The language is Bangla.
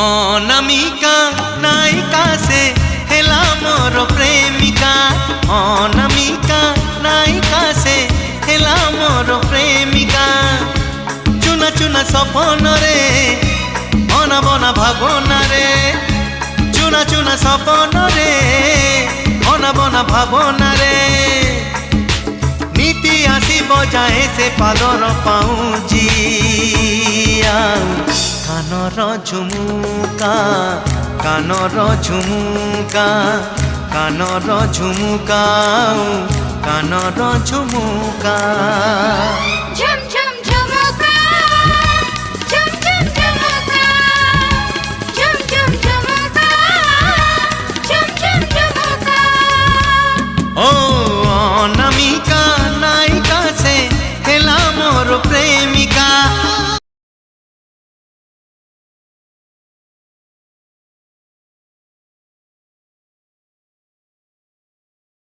অনামিকা নায়িকা সে হেলা মোর প্রেমিকা। অনামিকা নায়িকা সে হেলা মোর প্রেমিকা। চুনা চুনা সপনরে অনাবনা ভাবনারে। চুনা চুনা সপনরে অনাবনা ভাবনারে। নীতি আসিব যায় সে পাদর পাউজিয়া। কানর ঝুমুকা কানর ঝুমুকা কানর ঝুমুকা কানর ঝুমুকা।